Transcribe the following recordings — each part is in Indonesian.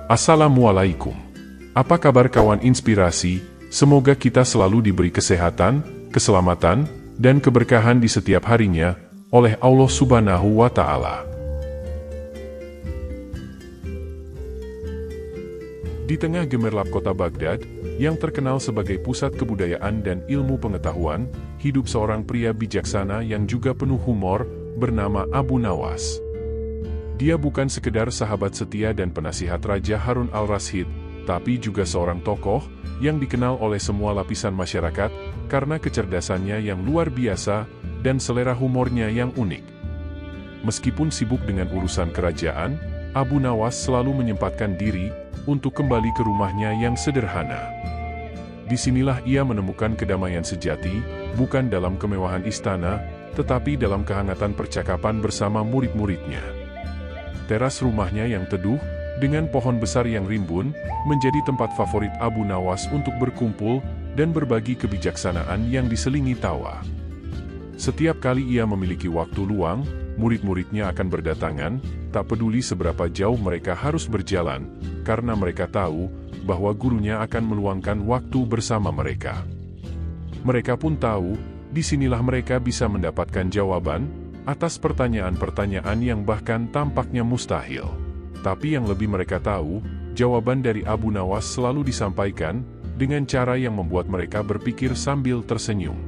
Assalamualaikum. Apa kabar kawan inspirasi? Semoga kita selalu diberi kesehatan, keselamatan, dan keberkahan di setiap harinya oleh Allah Subhanahu wa Ta'ala. Di tengah gemerlap kota Baghdad, yang terkenal sebagai pusat kebudayaan dan ilmu pengetahuan, hidup seorang pria bijaksana yang juga penuh humor, bernama Abu Nawas. Dia bukan sekedar sahabat setia dan penasihat Raja Harun al-Rasyid, tapi juga seorang tokoh yang dikenal oleh semua lapisan masyarakat karena kecerdasannya yang luar biasa dan selera humornya yang unik. Meskipun sibuk dengan urusan kerajaan, Abu Nawas selalu menyempatkan diri untuk kembali ke rumahnya yang sederhana. Disinilah ia menemukan kedamaian sejati, bukan dalam kemewahan istana, tetapi dalam kehangatan percakapan bersama murid-muridnya. Teras rumahnya yang teduh, dengan pohon besar yang rimbun, menjadi tempat favorit Abu Nawas untuk berkumpul dan berbagi kebijaksanaan yang diselingi tawa. Setiap kali ia memiliki waktu luang, murid-muridnya akan berdatangan, tak peduli seberapa jauh mereka harus berjalan, karena mereka tahu bahwa gurunya akan meluangkan waktu bersama mereka. Mereka pun tahu, disinilah mereka bisa mendapatkan jawaban atas pertanyaan-pertanyaan yang bahkan tampaknya mustahil. Tapi yang lebih mereka tahu, jawaban dari Abu Nawas selalu disampaikan dengan cara yang membuat mereka berpikir sambil tersenyum.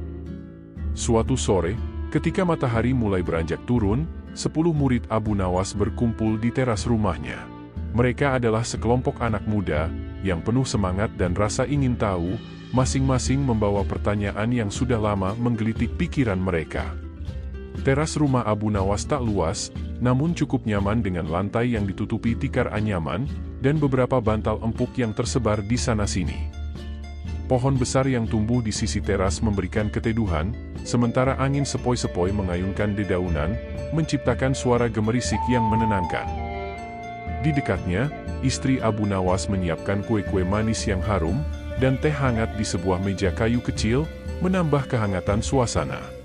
Suatu sore, ketika matahari mulai beranjak turun, 10 murid Abu Nawas berkumpul di teras rumahnya. Mereka adalah sekelompok anak muda yang penuh semangat dan rasa ingin tahu, masing-masing membawa pertanyaan yang sudah lama menggelitik pikiran mereka. Teras rumah Abu Nawas tak luas, namun cukup nyaman dengan lantai yang ditutupi tikar anyaman, dan beberapa bantal empuk yang tersebar di sana-sini. Pohon besar yang tumbuh di sisi teras memberikan keteduhan, sementara angin sepoi-sepoi mengayunkan dedaunan, menciptakan suara gemerisik yang menenangkan. Di dekatnya, istri Abu Nawas menyiapkan kue-kue manis yang harum, dan teh hangat di sebuah meja kayu kecil, menambah kehangatan suasana.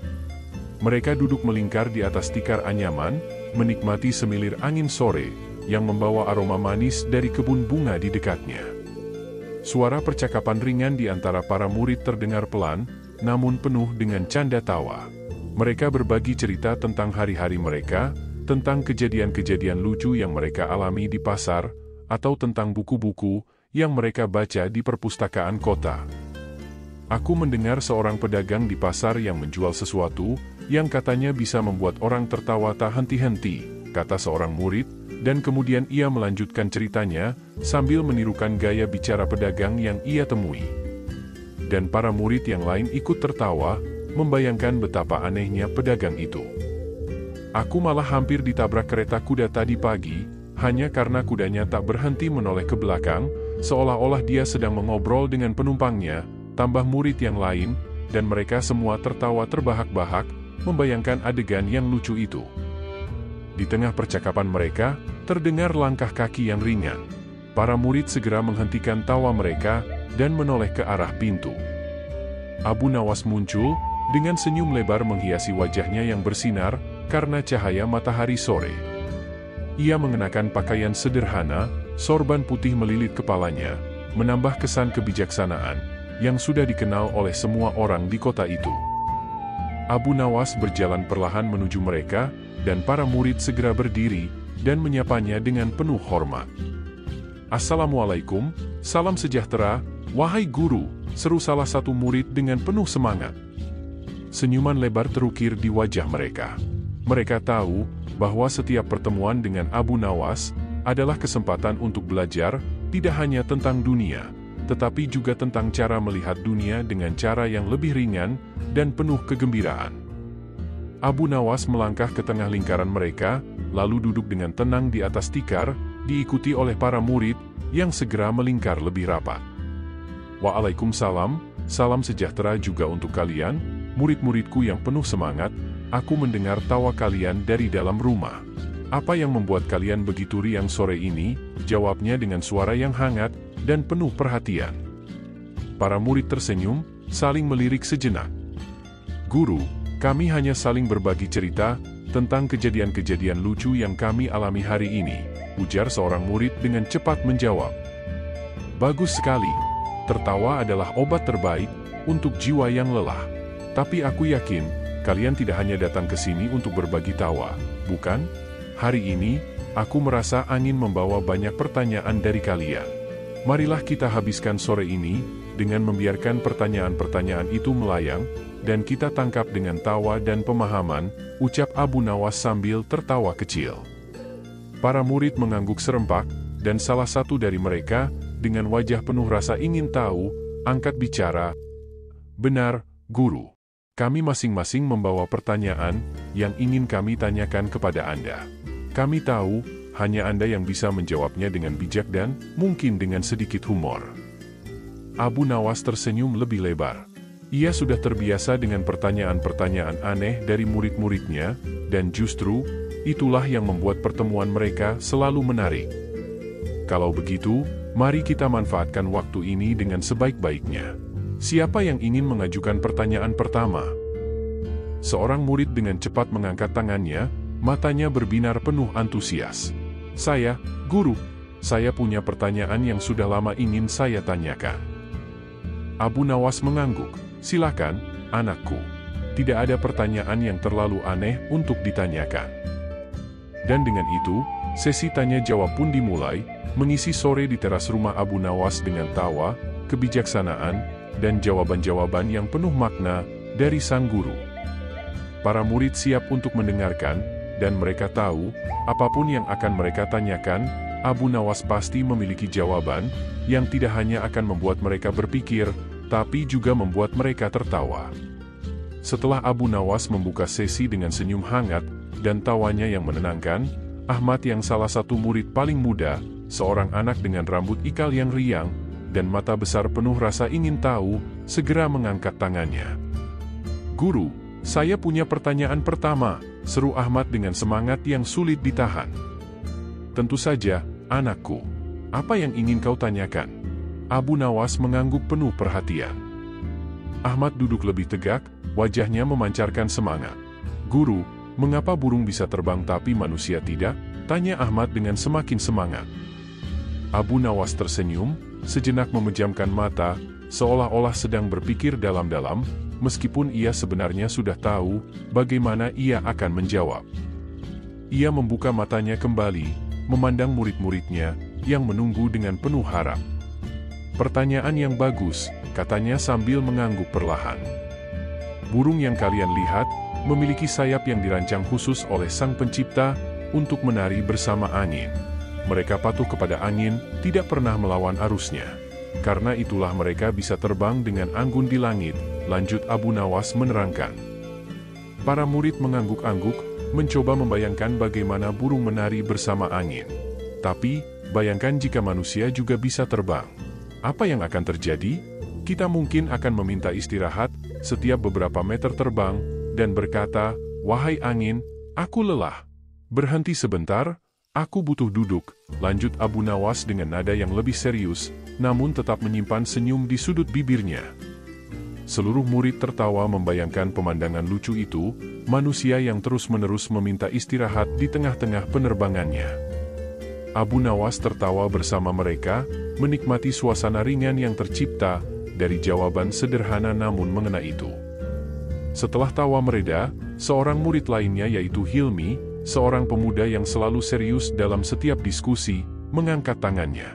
Mereka duduk melingkar di atas tikar anyaman, menikmati semilir angin sore, yang membawa aroma manis dari kebun bunga di dekatnya. Suara percakapan ringan di antara para murid terdengar pelan, namun penuh dengan canda tawa. Mereka berbagi cerita tentang hari-hari mereka, tentang kejadian-kejadian lucu yang mereka alami di pasar, atau tentang buku-buku yang mereka baca di perpustakaan kota. Aku mendengar seorang pedagang di pasar yang menjual sesuatu yang katanya bisa membuat orang tertawa tak henti-henti, kata seorang murid, dan kemudian ia melanjutkan ceritanya sambil menirukan gaya bicara pedagang yang ia temui. Dan para murid yang lain ikut tertawa, membayangkan betapa anehnya pedagang itu. Aku malah hampir ditabrak kereta kuda tadi pagi, hanya karena kudanya tak berhenti menoleh ke belakang, seolah-olah dia sedang mengobrol dengan penumpangnya, tambah murid yang lain, dan mereka semua tertawa terbahak-bahak, membayangkan adegan yang lucu itu. Di tengah percakapan mereka, terdengar langkah kaki yang ringan. Para murid segera menghentikan tawa mereka, dan menoleh ke arah pintu. Abu Nawas muncul, dengan senyum lebar menghiasi wajahnya yang bersinar, karena cahaya matahari sore. Ia mengenakan pakaian sederhana, sorban putih melilit kepalanya, menambah kesan kebijaksanaan, yang sudah dikenal oleh semua orang di kota itu. Abu Nawas berjalan perlahan menuju mereka, dan para murid segera berdiri, dan menyapanya dengan penuh hormat. "Assalamualaikum, salam sejahtera, wahai guru," seru salah satu murid dengan penuh semangat. Senyuman lebar terukir di wajah mereka. Mereka tahu bahwa setiap pertemuan dengan Abu Nawas adalah kesempatan untuk belajar, tidak hanya tentang dunia, tetapi juga tentang cara melihat dunia dengan cara yang lebih ringan dan penuh kegembiraan. Abu Nawas melangkah ke tengah lingkaran mereka, lalu duduk dengan tenang di atas tikar, diikuti oleh para murid yang segera melingkar lebih rapat. "Waalaikumsalam, salam sejahtera juga untuk kalian, murid-muridku yang penuh semangat. Aku mendengar tawa kalian dari dalam rumah. Apa yang membuat kalian begitu riang sore ini?" jawabnya dengan suara yang hangat dan penuh perhatian. Para murid tersenyum, saling melirik sejenak. "Guru, kami hanya saling berbagi cerita tentang kejadian-kejadian lucu yang kami alami hari ini," ujar seorang murid dengan cepat menjawab. Bagus sekali. Tertawa adalah obat terbaik untuk jiwa yang lelah. Tapi aku yakin, kalian tidak hanya datang ke sini untuk berbagi tawa, bukan? Hari ini, aku merasa angin membawa banyak pertanyaan dari kalian. Marilah kita habiskan sore ini dengan membiarkan pertanyaan-pertanyaan itu melayang, dan kita tangkap dengan tawa dan pemahaman, ucap Abu Nawas sambil tertawa kecil. Para murid mengangguk serempak, dan salah satu dari mereka, dengan wajah penuh rasa ingin tahu, angkat bicara. Benar, Guru. Kami masing-masing membawa pertanyaan yang ingin kami tanyakan kepada Anda. Kami tahu, hanya Anda yang bisa menjawabnya dengan bijak dan mungkin dengan sedikit humor. Abu Nawas tersenyum lebih lebar. Ia sudah terbiasa dengan pertanyaan-pertanyaan aneh dari murid-muridnya, dan justru, itulah yang membuat pertemuan mereka selalu menarik. Kalau begitu, mari kita manfaatkan waktu ini dengan sebaik-baiknya. Siapa yang ingin mengajukan pertanyaan pertama? Seorang murid dengan cepat mengangkat tangannya, matanya berbinar penuh antusias. Saya, Guru, saya punya pertanyaan yang sudah lama ingin saya tanyakan. Abu Nawas mengangguk. Silakan, anakku. Tidak ada pertanyaan yang terlalu aneh untuk ditanyakan. Dan dengan itu, sesi tanya-jawab pun dimulai, mengisi sore di teras rumah Abu Nawas dengan tawa, kebijaksanaan, dan jawaban-jawaban yang penuh makna dari sang guru. Para murid siap untuk mendengarkan, dan mereka tahu, apapun yang akan mereka tanyakan, Abu Nawas pasti memiliki jawaban, yang tidak hanya akan membuat mereka berpikir, tapi juga membuat mereka tertawa. Setelah Abu Nawas membuka sesi dengan senyum hangat, dan tawanya yang menenangkan, Ahmad yang salah satu murid paling muda, seorang anak dengan rambut ikal yang riang, dan mata besar penuh rasa ingin tahu, segera mengangkat tangannya. Guru, saya punya pertanyaan pertama, seru Ahmad dengan semangat yang sulit ditahan. Tentu saja, anakku. Apa yang ingin kau tanyakan? Abu Nawas mengangguk penuh perhatian. Ahmad duduk lebih tegak, wajahnya memancarkan semangat. Guru, mengapa burung bisa terbang tapi manusia tidak? Tanya Ahmad dengan semakin semangat. Abu Nawas tersenyum, sejenak memejamkan mata, seolah-olah sedang berpikir dalam-dalam, meskipun ia sebenarnya sudah tahu bagaimana ia akan menjawab. Ia membuka matanya kembali, memandang murid-muridnya, yang menunggu dengan penuh harap. Pertanyaan yang bagus, katanya sambil mengangguk perlahan. Burung yang kalian lihat, memiliki sayap yang dirancang khusus oleh Sang Pencipta, untuk menari bersama angin. Mereka patuh kepada angin, tidak pernah melawan arusnya. Karena itulah mereka bisa terbang dengan anggun di langit, lanjut Abu Nawas menerangkan. Para murid mengangguk-angguk, mencoba membayangkan bagaimana burung menari bersama angin. Tapi, bayangkan jika manusia juga bisa terbang. Apa yang akan terjadi? Kita mungkin akan meminta istirahat, setiap beberapa meter terbang, dan berkata, "Wahai angin, aku lelah. Berhenti sebentar, aku butuh duduk," lanjut Abu Nawas dengan nada yang lebih serius, namun tetap menyimpan senyum di sudut bibirnya. Seluruh murid tertawa membayangkan pemandangan lucu itu, manusia yang terus-menerus meminta istirahat di tengah-tengah penerbangannya. Abu Nawas tertawa bersama mereka, menikmati suasana ringan yang tercipta dari jawaban sederhana namun mengena itu. Setelah tawa mereda, seorang murid lainnya yaitu Hilmi, seorang pemuda yang selalu serius dalam setiap diskusi, mengangkat tangannya.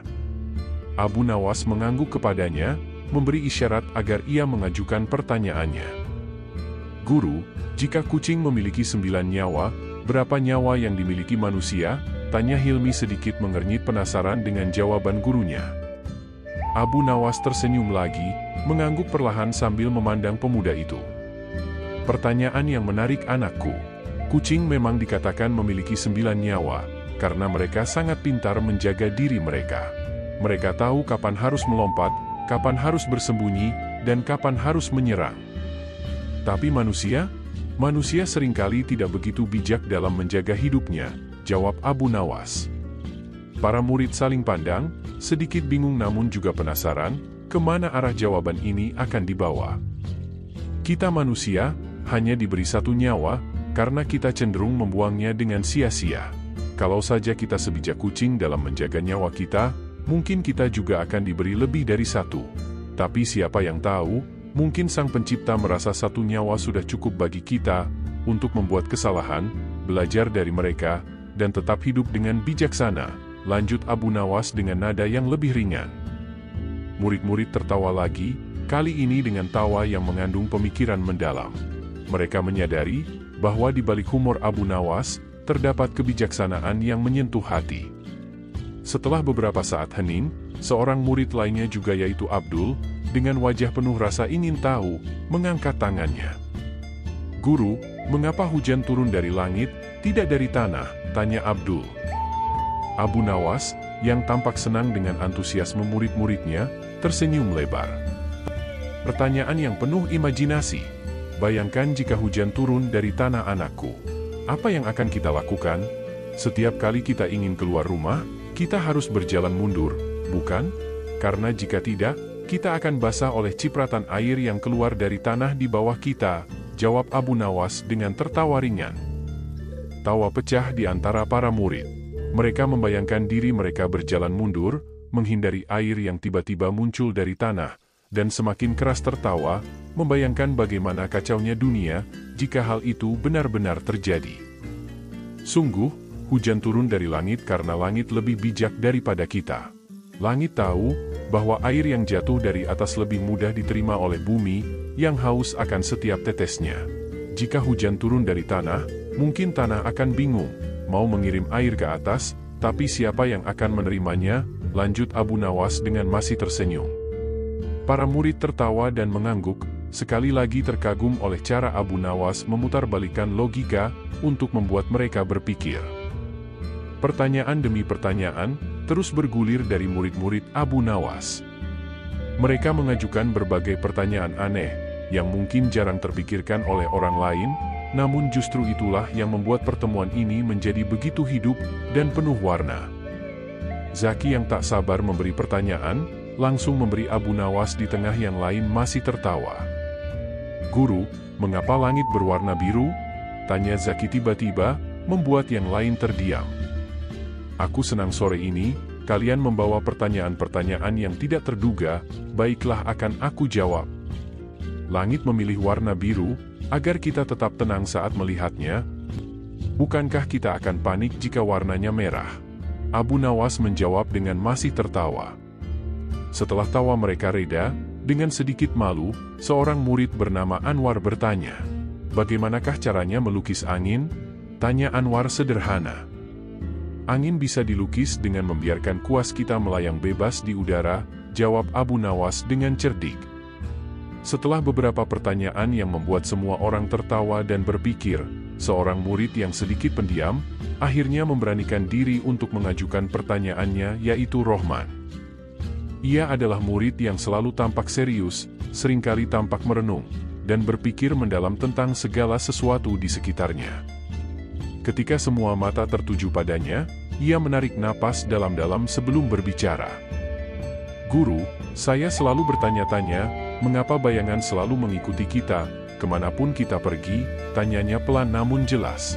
Abu Nawas mengangguk kepadanya, memberi isyarat agar ia mengajukan pertanyaannya. Guru, jika kucing memiliki 9 nyawa, berapa nyawa yang dimiliki manusia? Tanya Hilmi sedikit mengernyit penasaran dengan jawaban gurunya. Abu Nawas tersenyum lagi, mengangguk perlahan sambil memandang pemuda itu. Pertanyaan yang menarik anakku. Kucing memang dikatakan memiliki 9 nyawa, karena mereka sangat pintar menjaga diri mereka. Mereka tahu kapan harus melompat, kapan harus bersembunyi, dan kapan harus menyerang. Tapi manusia? Manusia seringkali tidak begitu bijak dalam menjaga hidupnya, jawab Abu Nawas. Para murid saling pandang, sedikit bingung namun juga penasaran, kemana arah jawaban ini akan dibawa. Kita manusia, hanya diberi 1 nyawa, karena kita cenderung membuangnya dengan sia-sia. Kalau saja kita sebijak kucing dalam menjaga nyawa kita, mungkin kita juga akan diberi lebih dari satu. Tapi siapa yang tahu, mungkin Sang Pencipta merasa satu nyawa sudah cukup bagi kita untuk membuat kesalahan, belajar dari mereka, dan tetap hidup dengan bijaksana, lanjut Abu Nawas dengan nada yang lebih ringan. Murid-murid tertawa lagi, kali ini dengan tawa yang mengandung pemikiran mendalam. Mereka menyadari bahwa di balik humor Abu Nawas, terdapat kebijaksanaan yang menyentuh hati. Setelah beberapa saat hening, seorang murid lainnya juga yaitu Abdul, dengan wajah penuh rasa ingin tahu, mengangkat tangannya. "Guru, mengapa hujan turun dari langit, tidak dari tanah?" tanya Abdul. Abu Nawas, yang tampak senang dengan antusiasme murid-muridnya, tersenyum lebar. "Pertanyaan yang penuh imajinasi. Bayangkan jika hujan turun dari tanah, anakku. Apa yang akan kita lakukan? Setiap kali kita ingin keluar rumah, kita harus berjalan mundur, bukan? Karena jika tidak, kita akan basah oleh cipratan air yang keluar dari tanah di bawah kita," jawab Abu Nawas dengan tertawa ringan. Tawa pecah di antara para murid. Mereka membayangkan diri mereka berjalan mundur, menghindari air yang tiba-tiba muncul dari tanah, dan semakin keras tertawa, membayangkan bagaimana kacaunya dunia jika hal itu benar-benar terjadi. Sungguh, hujan turun dari langit karena langit lebih bijak daripada kita. Langit tahu bahwa air yang jatuh dari atas lebih mudah diterima oleh bumi yang haus akan setiap tetesnya. Jika hujan turun dari tanah, mungkin tanah akan bingung, mau mengirim air ke atas, tapi siapa yang akan menerimanya? Lanjut Abu Nawas dengan masih tersenyum. Para murid tertawa dan mengangguk, sekali lagi terkagum oleh cara Abu Nawas memutarbalikkan logika untuk membuat mereka berpikir. Pertanyaan demi pertanyaan terus bergulir dari murid-murid Abu Nawas. Mereka mengajukan berbagai pertanyaan aneh yang mungkin jarang terpikirkan oleh orang lain, namun justru itulah yang membuat pertemuan ini menjadi begitu hidup dan penuh warna. Zaki yang tak sabar memberi pertanyaan, langsung memberi Abu Nawas di tengah yang lain masih tertawa. "Guru, mengapa langit berwarna biru?" tanya Zaki tiba-tiba, membuat yang lain terdiam. "Aku senang sore ini, kalian membawa pertanyaan-pertanyaan yang tidak terduga, baiklah akan aku jawab. Langit memilih warna biru, agar kita tetap tenang saat melihatnya. Bukankah kita akan panik jika warnanya merah?" Abu Nawas menjawab dengan masih tertawa. Setelah tawa mereka reda, dengan sedikit malu, seorang murid bernama Anwar bertanya, "Bagaimanakah caranya melukis angin?" tanya Anwar sederhana. "Angin bisa dilukis dengan membiarkan kuas kita melayang bebas di udara," jawab Abu Nawas dengan cerdik. Setelah beberapa pertanyaan yang membuat semua orang tertawa dan berpikir, seorang murid yang sedikit pendiam, akhirnya memberanikan diri untuk mengajukan pertanyaannya, yaitu Rohman. Ia adalah murid yang selalu tampak serius, seringkali tampak merenung, dan berpikir mendalam tentang segala sesuatu di sekitarnya. Ketika semua mata tertuju padanya, ia menarik napas dalam-dalam sebelum berbicara. "Guru, saya selalu bertanya-tanya, mengapa bayangan selalu mengikuti kita, kemanapun kita pergi?" tanyanya pelan namun jelas.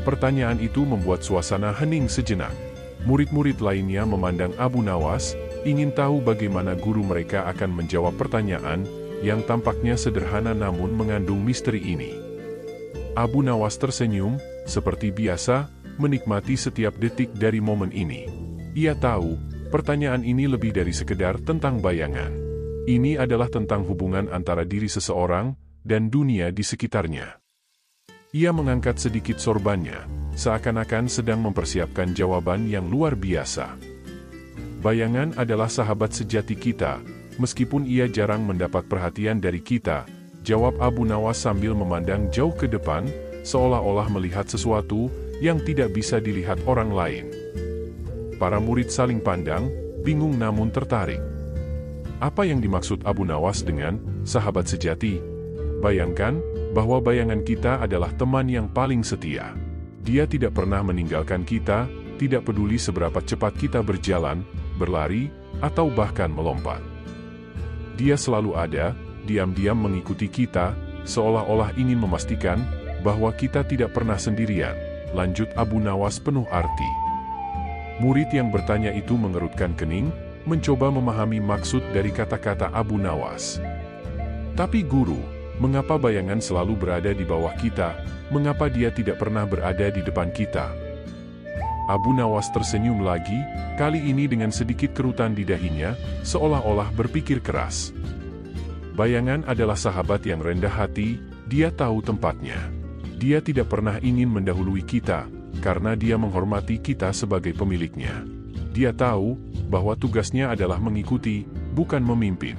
Pertanyaan itu membuat suasana hening sejenak. Murid-murid lainnya memandang Abu Nawas, ingin tahu bagaimana guru mereka akan menjawab pertanyaan yang tampaknya sederhana namun mengandung misteri ini. Abu Nawas tersenyum, seperti biasa, menikmati setiap detik dari momen ini. Ia tahu, pertanyaan ini lebih dari sekedar tentang bayangan. Ini adalah tentang hubungan antara diri seseorang dan dunia di sekitarnya. Ia mengangkat sedikit sorbannya, seakan-akan sedang mempersiapkan jawaban yang luar biasa. "Bayangan adalah sahabat sejati kita, meskipun ia jarang mendapat perhatian dari kita," jawab Abu Nawas sambil memandang jauh ke depan, seolah-olah melihat sesuatu yang tidak bisa dilihat orang lain. Para murid saling pandang, bingung namun tertarik. Apa yang dimaksud Abu Nawas dengan sahabat sejati? Bayangkan bahwa bayangan kita adalah teman yang paling setia. Dia tidak pernah meninggalkan kita, tidak peduli seberapa cepat kita berjalan, berlari, atau bahkan melompat. Dia selalu ada, diam-diam mengikuti kita, seolah-olah ingin memastikan bahwa kita tidak pernah sendirian. lanjut Abu Nawas penuh arti. Murid yang bertanya itu mengerutkan kening, mencoba memahami maksud dari kata-kata Abu Nawas. Tapi guru, mengapa bayangan selalu berada di bawah kita? Mengapa dia tidak pernah berada di depan kita? Abu Nawas tersenyum lagi, kali ini dengan sedikit kerutan di dahinya, seolah-olah berpikir keras. Bayangan adalah sahabat yang rendah hati, dia tahu tempatnya. Dia tidak pernah ingin mendahului kita, karena dia menghormati kita sebagai pemiliknya. Dia tahu bahwa tugasnya adalah mengikuti, bukan memimpin.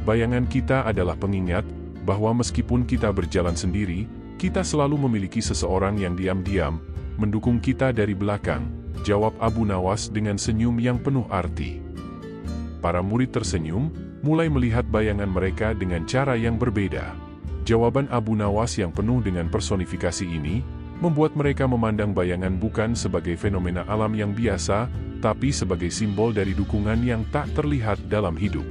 Bayangan kita adalah pengingat bahwa meskipun kita berjalan sendiri, kita selalu memiliki seseorang yang diam-diam mendukung kita dari belakang, jawab Abu Nawas dengan senyum yang penuh arti. Para murid tersenyum, mulai melihat bayangan mereka dengan cara yang berbeda. Jawaban Abu Nawas yang penuh dengan personifikasi ini membuat mereka memandang bayangan bukan sebagai fenomena alam yang biasa, tapi sebagai simbol dari dukungan yang tak terlihat dalam hidup.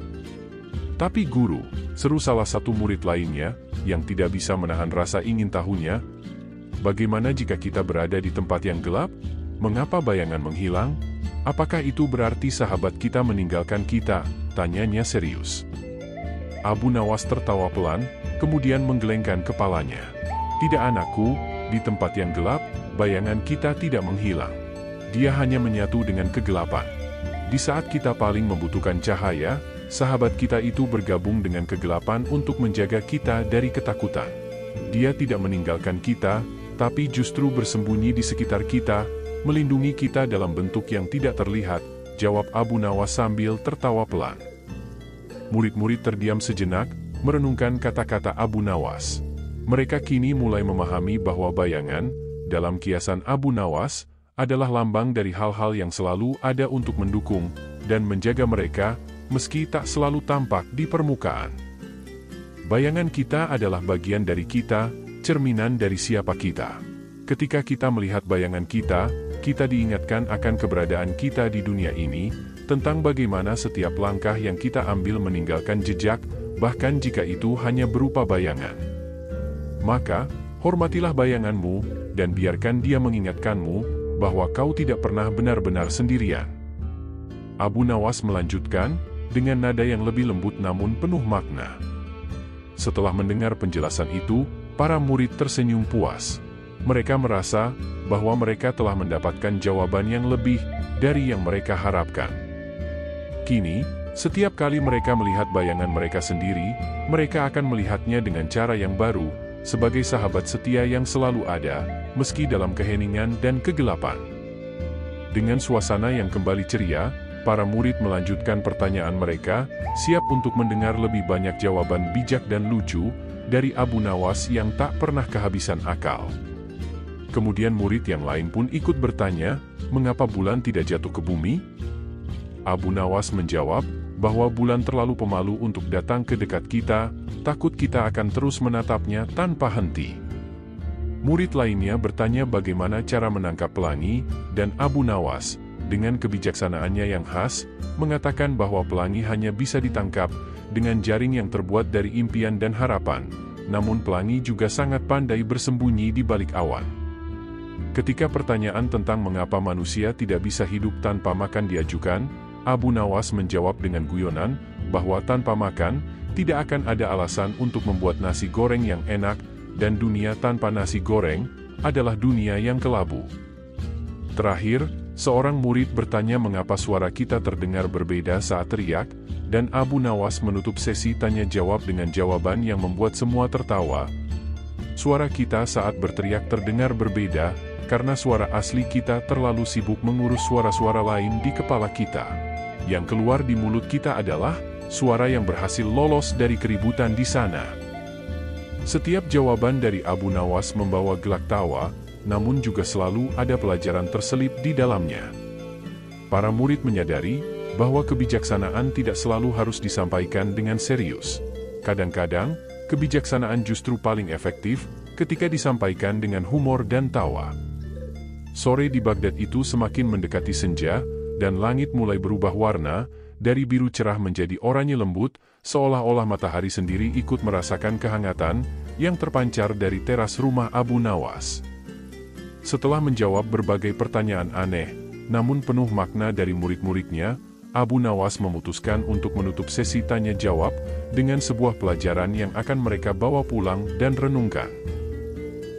Tapi guru, seru salah satu murid lainnya, yang tidak bisa menahan rasa ingin tahunya, bagaimana jika kita berada di tempat yang gelap? Mengapa bayangan menghilang? Apakah itu berarti sahabat kita meninggalkan kita? Tanyanya serius. Abu Nawas tertawa pelan, kemudian menggelengkan kepalanya. Tidak anakku, di tempat yang gelap, bayangan kita tidak menghilang. Dia hanya menyatu dengan kegelapan. Di saat kita paling membutuhkan cahaya, sahabat kita itu bergabung dengan kegelapan untuk menjaga kita dari ketakutan. Dia tidak meninggalkan kita, tapi justru bersembunyi di sekitar kita, melindungi kita dalam bentuk yang tidak terlihat, jawab Abu Nawas sambil tertawa pelan. Murid-murid terdiam sejenak, merenungkan kata-kata Abu Nawas. Mereka kini mulai memahami bahwa bayangan, dalam kiasan Abu Nawas, adalah lambang dari hal-hal yang selalu ada untuk mendukung dan menjaga mereka, meski tak selalu tampak di permukaan. Bayangan kita adalah bagian dari kita, cerminan dari siapa kita. Ketika kita melihat bayangan kita, kita diingatkan akan keberadaan kita di dunia ini, tentang bagaimana setiap langkah yang kita ambil meninggalkan jejak, bahkan jika itu hanya berupa bayangan. Maka, hormatilah bayanganmu, dan biarkan dia mengingatkanmu, bahwa kau tidak pernah benar-benar sendirian. Abu Nawas melanjutkan, dengan nada yang lebih lembut namun penuh makna. Setelah mendengar penjelasan itu, para murid tersenyum puas. Mereka merasa bahwa mereka telah mendapatkan jawaban yang lebih dari yang mereka harapkan. Kini, setiap kali mereka melihat bayangan mereka sendiri, mereka akan melihatnya dengan cara yang baru, sebagai sahabat setia yang selalu ada, meski dalam keheningan dan kegelapan. Dengan suasana yang kembali ceria, para murid melanjutkan pertanyaan mereka, siap untuk mendengar lebih banyak jawaban bijak dan lucu dari Abu Nawas yang tak pernah kehabisan akal. Kemudian murid yang lain pun ikut bertanya, mengapa bulan tidak jatuh ke bumi? Abu Nawas menjawab, bahwa bulan terlalu pemalu untuk datang ke dekat kita, takut kita akan terus menatapnya tanpa henti. Murid lainnya bertanya bagaimana cara menangkap pelangi, dan Abu Nawas, dengan kebijaksanaannya yang khas, mengatakan bahwa pelangi hanya bisa ditangkap dengan jaring yang terbuat dari impian dan harapan, namun pelangi juga sangat pandai bersembunyi di balik awan. Ketika pertanyaan tentang mengapa manusia tidak bisa hidup tanpa makan diajukan, Abu Nawas menjawab dengan guyonan, bahwa tanpa makan, tidak akan ada alasan untuk membuat nasi goreng yang enak, dan dunia tanpa nasi goreng, adalah dunia yang kelabu. Terakhir, seorang murid bertanya mengapa suara kita terdengar berbeda saat teriak, dan Abu Nawas menutup sesi tanya jawab dengan jawaban yang membuat semua tertawa. Suara kita saat berteriak terdengar berbeda, karena suara asli kita terlalu sibuk mengurus suara-suara lain di kepala kita. Yang keluar di mulut kita adalah suara yang berhasil lolos dari keributan di sana. Setiap jawaban dari Abu Nawas membawa gelak tawa, namun juga selalu ada pelajaran terselip di dalamnya. Para murid menyadari bahwa kebijaksanaan tidak selalu harus disampaikan dengan serius. Kadang-kadang, kebijaksanaan justru paling efektif ketika disampaikan dengan humor dan tawa. Sore di Baghdad itu semakin mendekati senja, dan langit mulai berubah warna, dari biru cerah menjadi oranye lembut, seolah-olah matahari sendiri ikut merasakan kehangatan yang terpancar dari teras rumah Abu Nawas. Setelah menjawab berbagai pertanyaan aneh, namun penuh makna dari murid-muridnya, Abu Nawas memutuskan untuk menutup sesi tanya-jawab dengan sebuah pelajaran yang akan mereka bawa pulang dan renungkan.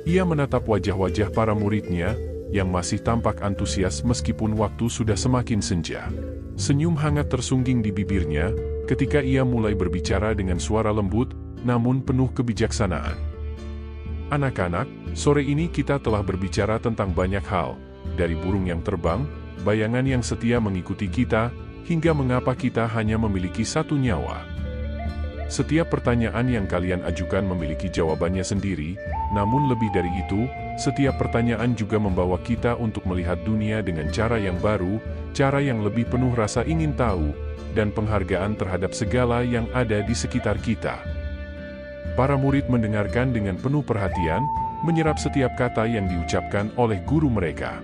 Ia menatap wajah-wajah para muridnya, yang masih tampak antusias meskipun waktu sudah semakin senja. Senyum hangat tersungging di bibirnya, ketika ia mulai berbicara dengan suara lembut, namun penuh kebijaksanaan. Anak-anak, sore ini kita telah berbicara tentang banyak hal, dari burung yang terbang, bayangan yang setia mengikuti kita, hingga mengapa kita hanya memiliki satu nyawa. Setiap pertanyaan yang kalian ajukan memiliki jawabannya sendiri, namun lebih dari itu, setiap pertanyaan juga membawa kita untuk melihat dunia dengan cara yang baru, cara yang lebih penuh rasa ingin tahu, dan penghargaan terhadap segala yang ada di sekitar kita. Para murid mendengarkan dengan penuh perhatian, menyerap setiap kata yang diucapkan oleh guru mereka.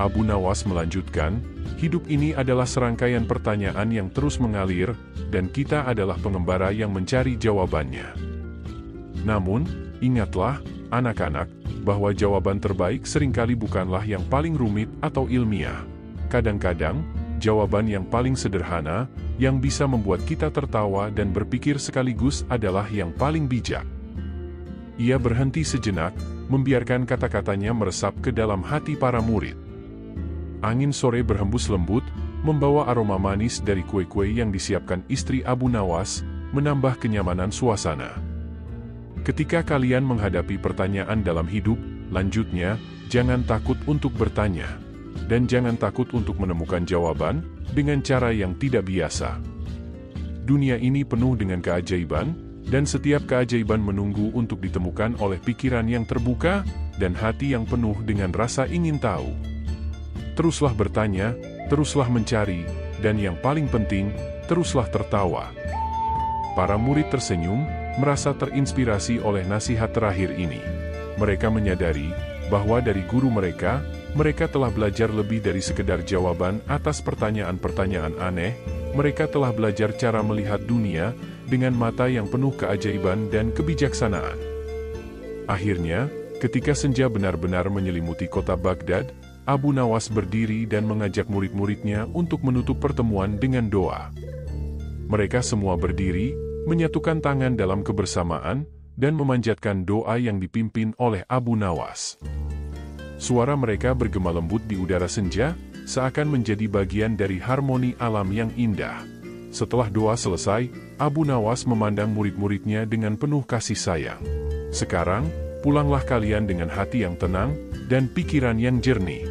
Abu Nawas melanjutkan, hidup ini adalah serangkaian pertanyaan yang terus mengalir, dan kita adalah pengembara yang mencari jawabannya. Namun, ingatlah, anak-anak, bahwa jawaban terbaik seringkali bukanlah yang paling rumit atau ilmiah. Kadang-kadang, jawaban yang paling sederhana, yang bisa membuat kita tertawa dan berpikir sekaligus adalah yang paling bijak. Ia berhenti sejenak, membiarkan kata-katanya meresap ke dalam hati para murid. Angin sore berhembus lembut, membawa aroma manis dari kue-kue yang disiapkan istri Abu Nawas, menambah kenyamanan suasana. Ketika kalian menghadapi pertanyaan dalam hidup, lanjutnya, jangan takut untuk bertanya. Dan jangan takut untuk menemukan jawaban, dengan cara yang tidak biasa. Dunia ini penuh dengan keajaiban, dan setiap keajaiban menunggu untuk ditemukan oleh pikiran yang terbuka, dan hati yang penuh dengan rasa ingin tahu. Teruslah bertanya, teruslah mencari, dan yang paling penting, teruslah tertawa. Para murid tersenyum, merasa terinspirasi oleh nasihat terakhir ini. Mereka menyadari bahwa dari guru mereka, mereka telah belajar lebih dari sekedar jawaban atas pertanyaan-pertanyaan aneh. Mereka telah belajar cara melihat dunia dengan mata yang penuh keajaiban dan kebijaksanaan. Akhirnya, ketika senja benar-benar menyelimuti kota Baghdad, Abu Nawas berdiri dan mengajak murid-muridnya untuk menutup pertemuan dengan doa. Mereka semua berdiri, menyatukan tangan dalam kebersamaan, dan memanjatkan doa yang dipimpin oleh Abu Nawas. Suara mereka bergema lembut di udara senja, seakan menjadi bagian dari harmoni alam yang indah. Setelah doa selesai, Abu Nawas memandang murid-muridnya dengan penuh kasih sayang. Sekarang, pulanglah kalian dengan hati yang tenang, dan pikiran yang jernih.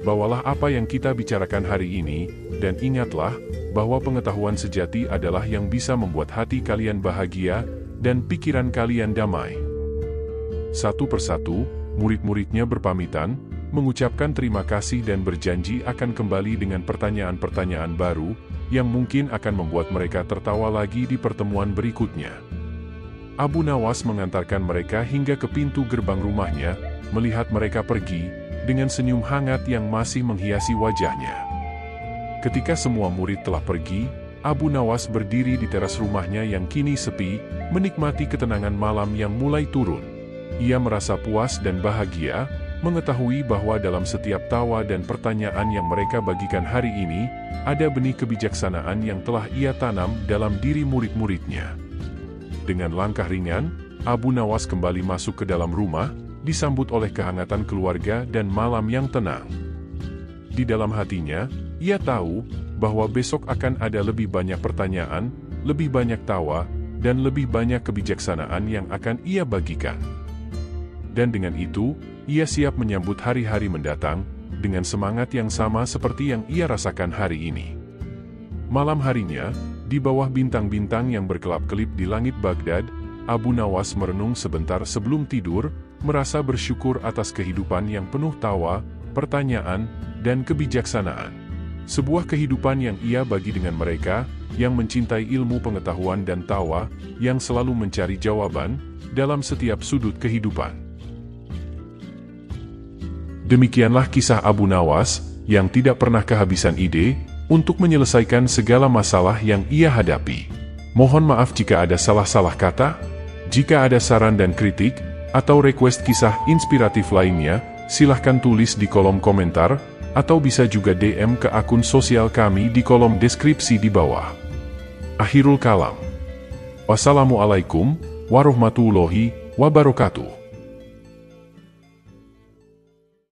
Bawalah apa yang kita bicarakan hari ini, dan ingatlah, bahwa pengetahuan sejati adalah yang bisa membuat hati kalian bahagia, dan pikiran kalian damai. Satu persatu, murid-muridnya berpamitan, mengucapkan terima kasih dan berjanji akan kembali dengan pertanyaan-pertanyaan baru, yang mungkin akan membuat mereka tertawa lagi di pertemuan berikutnya. Abu Nawas mengantarkan mereka hingga ke pintu gerbang rumahnya, melihat mereka pergi, dengan senyum hangat yang masih menghiasi wajahnya. Ketika semua murid telah pergi, Abu Nawas berdiri di teras rumahnya yang kini sepi, menikmati ketenangan malam yang mulai turun. Ia merasa puas dan bahagia, mengetahui bahwa dalam setiap tawa dan pertanyaan yang mereka bagikan hari ini, ada benih kebijaksanaan yang telah ia tanam dalam diri murid-muridnya. Dengan langkah ringan, Abu Nawas kembali masuk ke dalam rumah, disambut oleh kehangatan keluarga dan malam yang tenang. Di dalam hatinya, ia tahu bahwa besok akan ada lebih banyak pertanyaan, lebih banyak tawa, dan lebih banyak kebijaksanaan yang akan ia bagikan. Dan dengan itu, ia siap menyambut hari-hari mendatang, dengan semangat yang sama seperti yang ia rasakan hari ini. Malam harinya, di bawah bintang-bintang yang berkelap-kelip di langit Baghdad, Abu Nawas merenung sebentar sebelum tidur, merasa bersyukur atas kehidupan yang penuh tawa, pertanyaan, dan kebijaksanaan. Sebuah kehidupan yang ia bagi dengan mereka, yang mencintai ilmu pengetahuan dan tawa, yang selalu mencari jawaban, dalam setiap sudut kehidupan. Demikianlah kisah Abu Nawas, yang tidak pernah kehabisan ide, untuk menyelesaikan segala masalah yang ia hadapi. Mohon maaf jika ada salah-salah kata. Jika ada saran dan kritik, atau request kisah inspiratif lainnya, Silahkan tulis di kolom komentar, atau bisa juga DM ke akun sosial kami di kolom deskripsi di bawah. Akhirul kalam. Wassalamualaikum warahmatullahi wabarakatuh.